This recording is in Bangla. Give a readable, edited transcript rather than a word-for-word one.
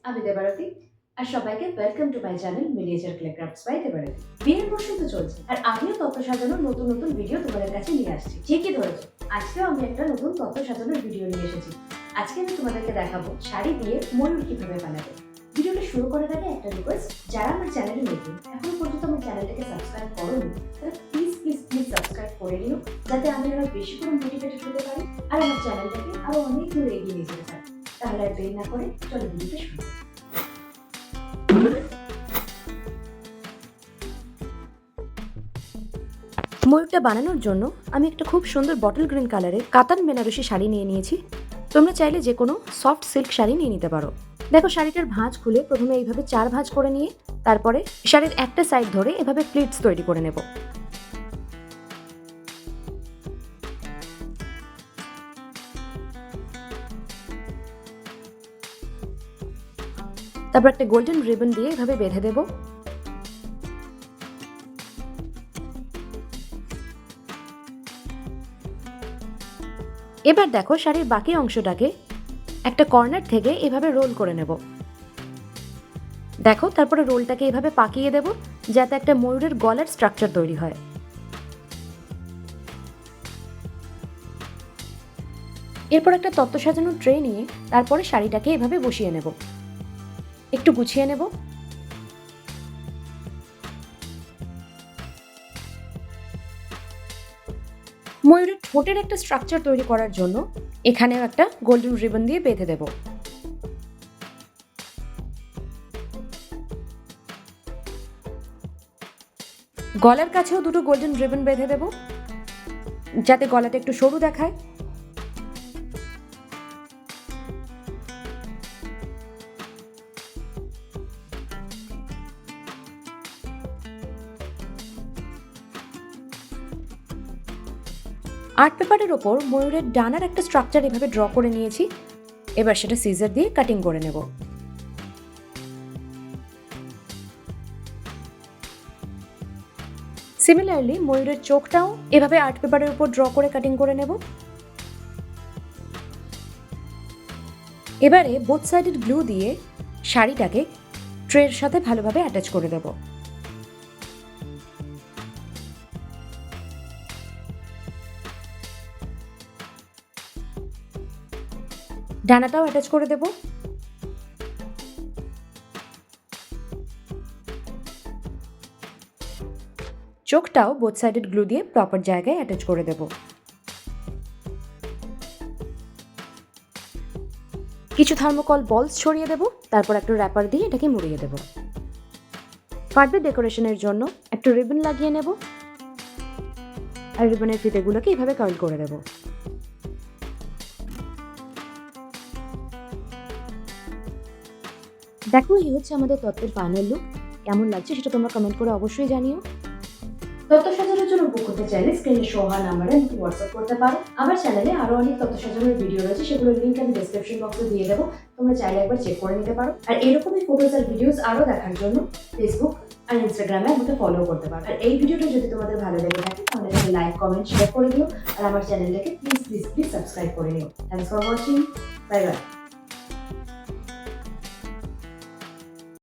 আমি দেবারতী আর সবাইকে welcome to my channel miniature clay crafts by Debarati. বিয়ের মৌসুম তো চলছে আর আমিও তত্ত্ব সাজানোর নতুন নতুন ভিডিও তোমাদের কাছে নিয়ে আসছি। ঠিকই ধরেছো, আজকেও আমি একটা নতুন তত্ত্ব সাজানোর ভিডিও নিয়ে এসেছি। আজকে আমি তোমাদেরকে দেখাবো শাড়ি দিয়ে ময়ূর কিভাবে বানাবে। ভিডিওটা শুরু করার আগে একটা রিকোয়েস্ট, যারা আমার চ্যানেলে নতুন এখনো পর্যন্ত আমার চ্যানেলটাকে সাবস্ক্রাইব করোনি তারা প্লিজ সাবস্ক্রাইব করে নিও, যাতে আমি আরো বেশি করে মোটিভেটেড হতে পারি আর আমার চ্যানেলটাকে আরো অনেক দূর এগিয়ে নিয়ে যেতে পারি। তাহলে আর দেরি না করে চলো ভিডিওটা শুরু করি। ময়ূরটা বানানোর জন্য আমি একটা খুব সুন্দর বটল গ্রিন কালারের কাতান বেনারসি শাড়ি নিয়ে নিয়েছি। তোমরা চাইলে যে কোনো সফট সিল্ক শাড়ি নিয়ে নিতে পারো। দেখো, শাড়িটার ভাঁজ খুলে প্রথমে এইভাবে 4 ভাঁজ করে নিয়ে তারপরে শাড়ির একটা সাইড ধরে এভাবে প্লিটস তৈরি করে নেব। তারপর একটা গোল্ডেন রিবন দিয়ে এভাবে বেঁধে দেব। এবার দেখো, শাড়ির বাকি অংশটাকে একটা কর্নার থেকে এভাবে রোল করে নেব। দেখো, তারপরে রোলটাকে এভাবে পাকিয়ে দেব যাতে একটা ময়ূরের গলার স্ট্রাকচার তৈরি হয়। এরপর একটা তত্ত্ব সাজানোর ট্রে নিয়ে তারপরে শাড়িটাকে এভাবে বসিয়ে নেব, একটু গুছিয়ে নেব। ময়ূরের ঠোঁটের একটা স্ট্রাকচার তৈরি করার জন্য এখানেও একটা গোল্ডেন রিবন দিয়ে বেঁধে দেব। গলার কাছেও দুটো গোল্ডেন রিবন বেঁধে দেব যাতে গলাটা একটু সরু দেখায়। আর্ট পেপারের ওপর ময়ূরের ডানার একটা স্ট্রাকচার এভাবে ড্র করে নিয়েছি। এবার সেটা সিজার দিয়ে কাটিং করে নেব। সিমিলারলি ময়ূরের চোখটাও এভাবে আর্ট পেপারের উপর ড্র করে কাটিং করে নেব। এবারে বোথ সাইডেড গ্লু দিয়ে শাড়িটাকে ট্রের সাথে ভালোভাবে অ্যাটাচ করে দেব। ডানাটাও অ্যাটাচ করে দেব। চোখটাও বোথ সাইডেড গ্লু দিয়ে প্রপার জায়গায় অ্যাটাচ করে দেব। কিছু থার্মোকল বলস ছড়িয়ে দেব, তারপর একটা র্যাপার দিয়ে এটাকে মুড়িয়ে দেব। পাবে ডেকোরেশনের জন্য একটা রিবন লাগিয়ে নেব আর রিবনের ফিতেগুলোকে এইভাবে কার্ল করে দেব। দেখো, এই হচ্ছে আমাদের তত্ত্বের ফাইনাল লুক। কেমন লাগছে সেটা তোমরা কমেন্ট করে অবশ্যই জানিও। তত্ত্ব সাজানোর জন্য বুক করতে চাইলে স্ক্রিনে শো হওয়া নাম্বারে আমাকে হোয়াটসঅ্যাপ করতে পারো। আমার চ্যানেলে আরো অনেক তত্ত্ব সাজানোর ভিডিও রয়েছে, সেগুলোর লিংক আমি ডেসক্রিপশন বক্সে দিয়ে দেবো। তোমরা চাইলে একবার চেক করে নিতে পারো। আর এরকমই ফটোজ আর ভিডিওস আরো দেখার জন্য ফেসবুক আর ইনস্টাগ্রামে আমাকে ফলো করতে পারো। আর এই ভিডিওটা যদি তোমাদের ভালো লেগে থাকে তাহলে লাইক, কমেন্ট, শেয়ার করে দিও। আর আমার চ্যানেলটাকে প্লিজ সাবস্ক্রাইব করে নিও। Thanks for watching. Bye bye.